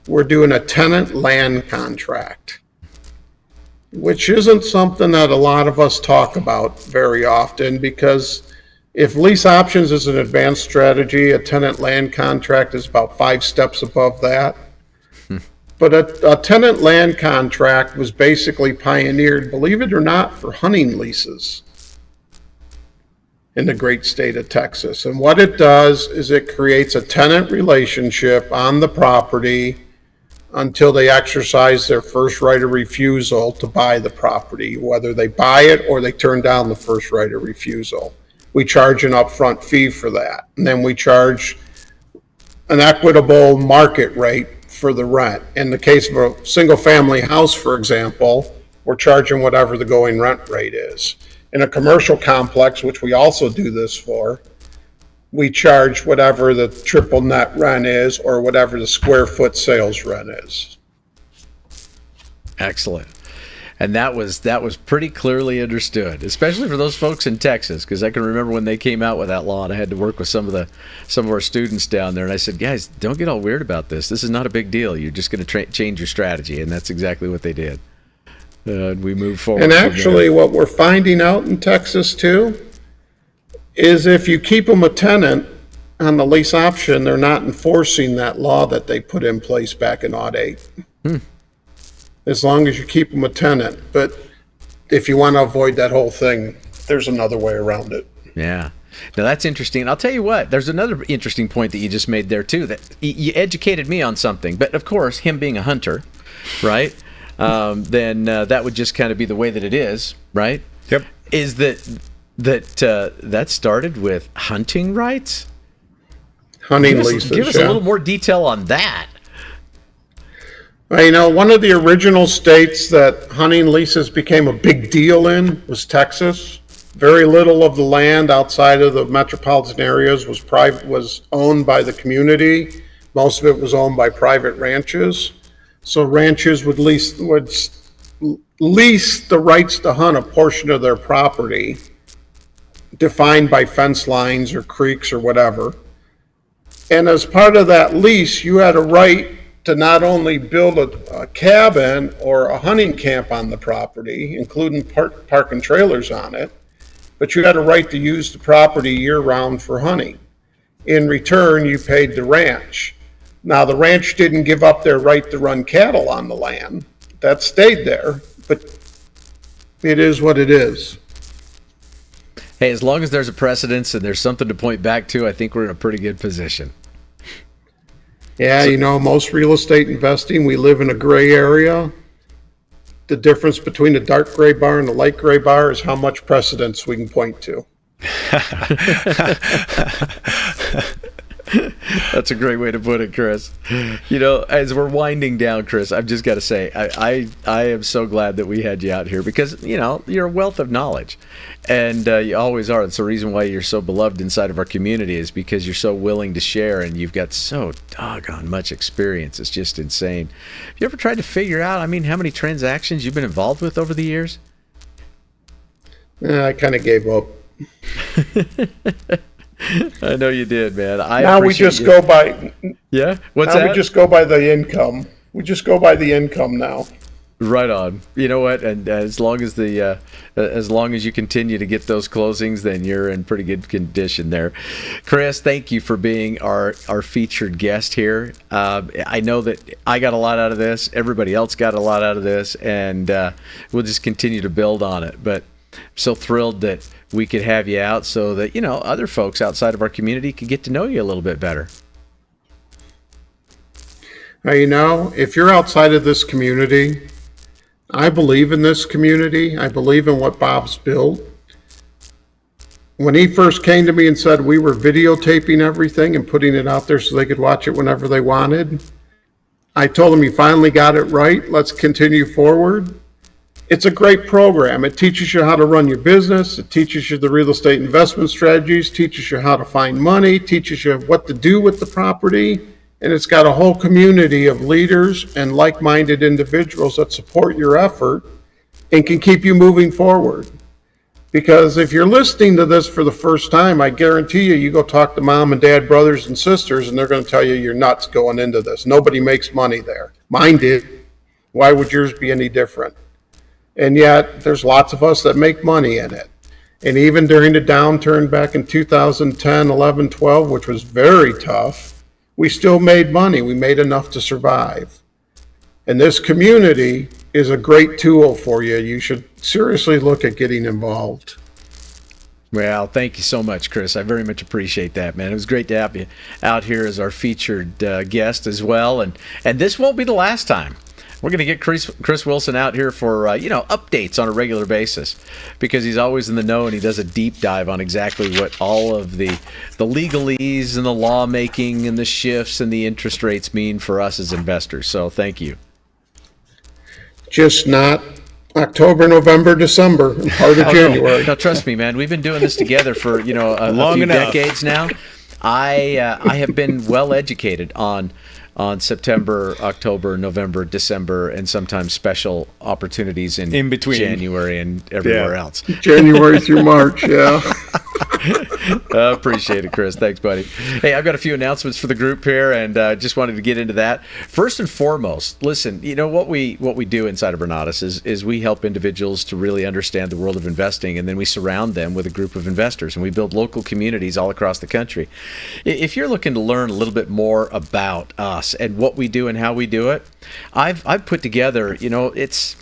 S3: we're doing a tenant land contract, which isn't something that a lot of us talk about very often, because if lease options is an advanced strategy, a tenant land contract is about 5 steps above that. But a tenant land contract was basically pioneered, believe it or not, for hunting leases in the great state of Texas. And what it does is it creates a tenant relationship on the property until they exercise their first right of refusal to buy the property, whether they buy it or they turn down the first right of refusal. We charge an upfront fee for that. And then we charge an equitable market rate for the rent. In the case of a single family house, for example, we're charging whatever the going rent rate is. In a commercial complex, which we also do this for, we charge whatever the triple net rent is or whatever the square foot sales rent is.
S2: Excellent. And that was pretty clearly understood, especially for those folks in Texas, because I can remember when they came out with that law, and I had to work with some of our students down there, and I said, guys, don't get all weird about this. This is not a big deal. You're just going to change your strategy, and that's exactly what they did. We moved forward.
S3: And actually, what we're finding out in Texas too is if you keep them a tenant on the lease option, they're not enforcing that law that they put in place back in 2008. As long as you keep them a tenant. But if you want to avoid that whole thing, there's another way around it.
S2: Yeah. Now that's interesting. I'll tell you what, there's another interesting point that you just made there too, that you educated me on something. But of course, him being a hunter, right? Then that would just kind of be the way that it is, right?
S1: Yep.
S2: Is that started with hunting rights?
S3: Hunting leases.
S2: Give us a little more detail on that.
S3: Well, one of the original states that hunting leases became a big deal in was Texas. Very little of the land outside of the metropolitan areas was owned by the community. Most of it was owned by private ranches. So ranches would lease the rights to hunt a portion of their property, defined by fence lines or creeks or whatever. And as part of that lease, you had a right to not only build a cabin or a hunting camp on the property, including parking trailers on it, but you had a right to use the property year-round for hunting. In return, you paid the ranch. Now, the ranch didn't give up their right to run cattle on the land. That stayed there, but it is what it is.
S2: Hey, as long as there's a precedence and there's something to point back to, I think we're in a pretty good position.
S3: Yeah, most real estate investing, we live in a gray area. The difference between the dark gray bar and the light gray bar is how much precedence we can point to.
S2: That's a great way to put it, Chris. As we're winding down, Chris, I've just got to say, I am so glad that we had you out here because, you're a wealth of knowledge. And you always are. That's the reason why you're so beloved inside of our community is because you're so willing to share and you've got so doggone much experience. It's just insane. Have you ever tried to figure out, how many transactions you've been involved with over the years?
S3: I kind of gave up.
S2: I know you did, man.
S3: Now we just go by.
S2: Yeah? What's
S3: now
S2: that?
S3: We just go by the income. We just go by the income now.
S2: Right on. You know what? And as long as you continue to get those closings, then you're in pretty good condition there. Chris, thank you for being our featured guest here. I know that I got a lot out of this. Everybody else got a lot out of this, and we'll just continue to build on it. But I'm so thrilled that we could have you out so that, other folks outside of our community could get to know you a little bit better.
S3: Now, if you're outside of this community, I believe in this community. I believe in what Bob's built. When he first came to me and said we were videotaping everything and putting it out there so they could watch it whenever they wanted, I told him he finally got it right. Let's continue forward. It's a great program. It teaches you how to run your business. It teaches you the real estate investment strategies, teaches you how to find money, teaches you what to do with the property. And it's got a whole community of leaders and like-minded individuals that support your effort and can keep you moving forward. Because if you're listening to this for the first time, I guarantee you go talk to mom and dad, brothers and sisters, and they're going to tell you you're nuts going into this. Nobody makes money there. Mine did. Why would yours be any different? And yet there's lots of us that make money in it. And even during the downturn back in 2010, 11, 12, which was very tough, we still made money. We made enough to survive. And this community is a great tool for you. You should seriously look at getting involved.
S2: Well, thank you so much, Chris. I very much appreciate that, man. It was great to have you out here as our featured guest as well. And this won't be the last time. We're going to get Chris Wilson out here for, updates on a regular basis, because he's always in the know and he does a deep dive on exactly what all of the legalese and the lawmaking and the shifts and the interest rates mean for us as investors. So thank you.
S3: Just not October, November, December, and part of January.
S2: No, trust me, man. We've been doing this together for a few decades now. I have been well educated on September, October, November, December, and sometimes special opportunities in between January and everywhere else.
S3: January through March, yeah.
S2: I appreciate it, Chris. Thanks, buddy. Hey, I've got a few announcements for the group here, and just wanted to get into that. First and foremost, listen, what we do inside of Renatus is we help individuals to really understand the world of investing, and then we surround them with a group of investors, and we build local communities all across the country. If you're looking to learn a little bit more about us and what we do and how we do it, I've put together, it's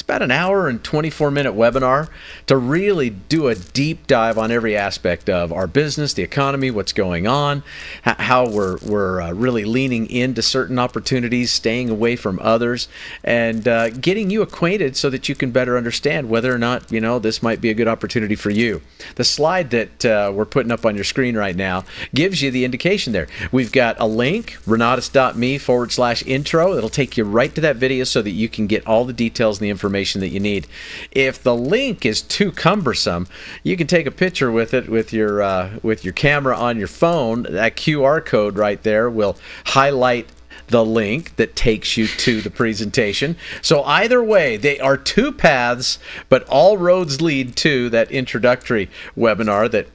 S2: about an hour and 24-minute webinar to really do a deep dive on every aspect of our business, the economy, what's going on, how we're really leaning into certain opportunities, staying away from others, and getting you acquainted so that you can better understand whether or not, this might be a good opportunity for you. The slide that we're putting up on your screen right now gives you the indication there. We've got a link, renatus.me/intro. It'll take you right to that video so that you can get all the details and the information that you need. If the link is too cumbersome, you can take a picture with it with your camera on your phone. That QR code right there will highlight the link that takes you to the presentation. So either way, they are two paths, but all roads lead to that introductory webinar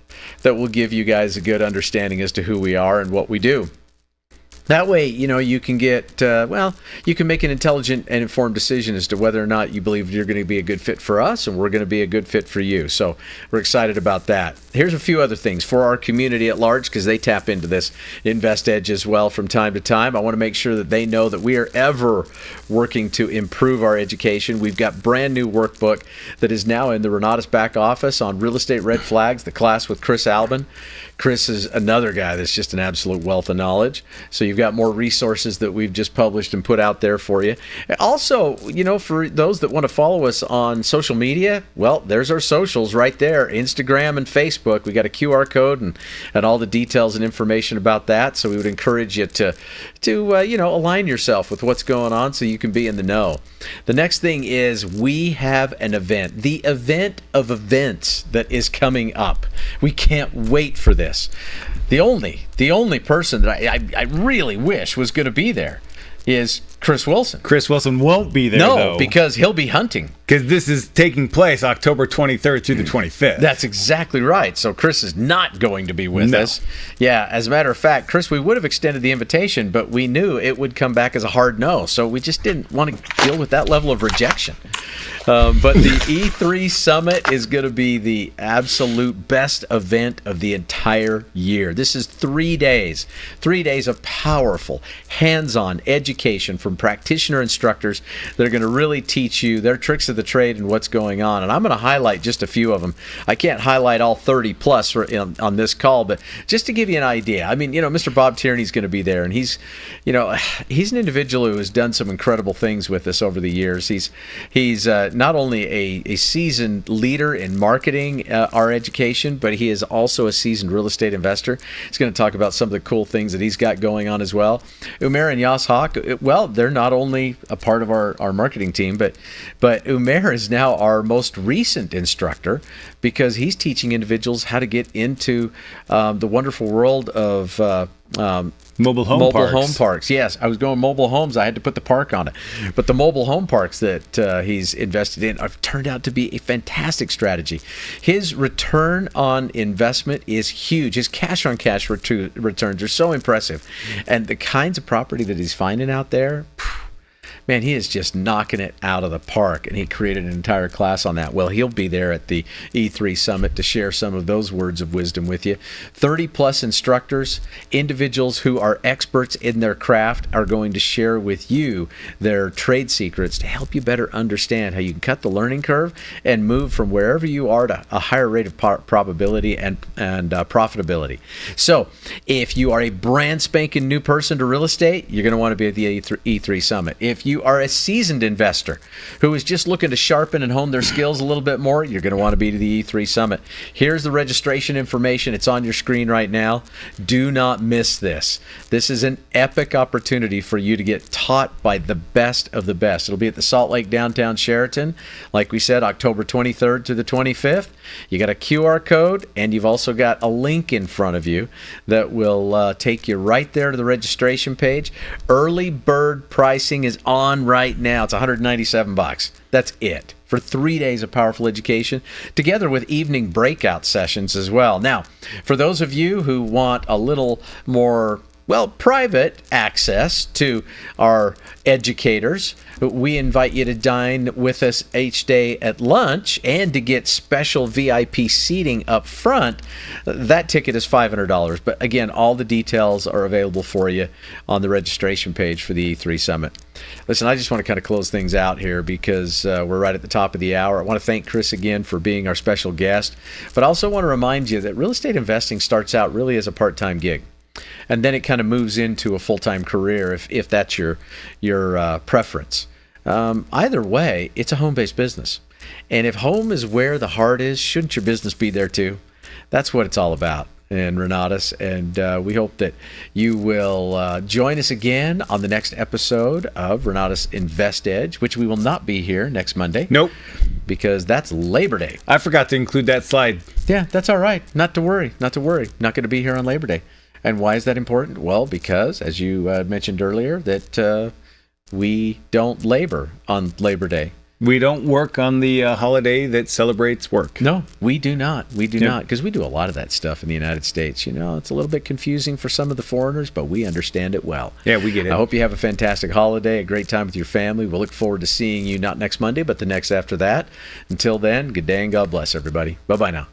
S2: that will give you guys a good understanding as to who we are and what we do. That way, you can get, you can make an intelligent and informed decision as to whether or not you believe you're going to be a good fit for us and we're going to be a good fit for you. So we're excited about that. Here's a few other things for our community at large, because they tap into this InvestEdge as well from time to time. I want to make sure that they know that we are ever working to improve our education. We've got brand new workbook that is now in the Renatus back office on real estate red flags, the class with Chris Albin. Chris is another guy that's just an absolute wealth of knowledge. So you've got more resources that we've just published and put out there for you. Also, for those that want to follow us on social media, well, there's our socials right there, Instagram and Facebook. We got a QR code and all the details and information about that. So we would encourage you to align yourself with what's going on so you can be in the know. The next thing is we have an event, the event of events that is coming up. We can't wait for this. The only person that I really wish was going to be there is Chris Wilson.
S1: Chris Wilson won't be there, though.
S2: Because he'll be hunting.
S1: Because this is taking place October 23rd through the 25th.
S2: That's exactly right. So Chris is not going to be with us. Yeah, as a matter of fact, Chris, we would have extended the invitation, but we knew it would come back as a hard no. So we just didn't want to deal with that level of rejection. But the E3 Summit is going to be the absolute best event of the entire year. This is 3 days. 3 days of powerful, hands-on education from practitioner instructors that are going to really teach you their tricks of the trade and what's going on. And I'm going to highlight just a few of them. I can't highlight all 30 plus on this call, but just to give you an idea. I mean, Mr. Bob Tierney's going to be there, and he's an individual who has done some incredible things with us over the years. He's not only a seasoned leader in marketing our education, but he is also a seasoned real estate investor. He's going to talk about some of the cool things that he's got going on as well. Umair and Yas Hawk, well, they're not only a part of our marketing team, but Umair is now our most recent instructor because he's teaching individuals how to get into the wonderful world of
S1: mobile home
S2: parks. Yes, I was going mobile homes. I had to put the park on it. But the mobile home parks that he's invested in have turned out to be a fantastic strategy. His return on investment is huge. His cash-on-cash returns are so impressive. And the kinds of property that he's finding out there, Man, he is just knocking it out of the park, and he created an entire class on that. Well, he'll be there at the E3 Summit to share some of those words of wisdom with you. 30-plus instructors, individuals who are experts in their craft, are going to share with you their trade secrets to help you better understand how you can cut the learning curve and move from wherever you are to a higher rate of probability and profitability. So, if you are a brand spanking new person to real estate, you're going to want to be at the E3 Summit. If you are a seasoned investor who is just looking to sharpen and hone their skills a little bit more, you're going to want to be to the E3 Summit. Here's the registration information. It's on your screen right now. Do not miss this. This is an epic opportunity for you to get taught by the best of the best. It'll be at the Salt Lake Downtown Sheraton, like we said, October 23rd to the 25th. You got a QR code, and you've also got a link in front of you that will take you right there to the registration page. Early bird pricing is on right now. It's $197. That's it for 3 days of powerful education, together with evening breakout sessions as well. Now, for those of you who want a little more, well, private access to our educators, we invite you to dine with us each day at lunch and to get special VIP seating up front. That ticket is $500. But again, all the details are available for you on the registration page for the E3 Summit. Listen, I just want to kind of close things out here because we're right at the top of the hour. I want to thank Chris again for being our special guest, but I also want to remind you that real estate investing starts out really as a part-time gig. And then it kind of moves into a full-time career if that's your preference. Either way, it's a home-based business. And if home is where the heart is, shouldn't your business be there too? That's what it's all about in Renatus. And we hope that you will join us again on the next episode of Renatus InvestEdge, which we will not be here next Monday.
S1: Nope.
S2: Because that's Labor Day.
S1: I forgot to include that slide.
S2: Yeah, that's all right. Not to worry. Not going to be here on Labor Day. And why is that important? Well, because, as you mentioned earlier, that we don't labor on Labor Day.
S1: We don't work on the holiday that celebrates work.
S2: No, we do not. We do not, because we do a lot of that stuff in the United States. You know, it's a little bit confusing for some of the foreigners, but we understand it well.
S1: Yeah, we get it.
S2: I hope you have a fantastic holiday, a great time with your family. We'll look forward to seeing you not next Monday, but the next after that. Until then, good day and God bless everybody. Bye-bye now.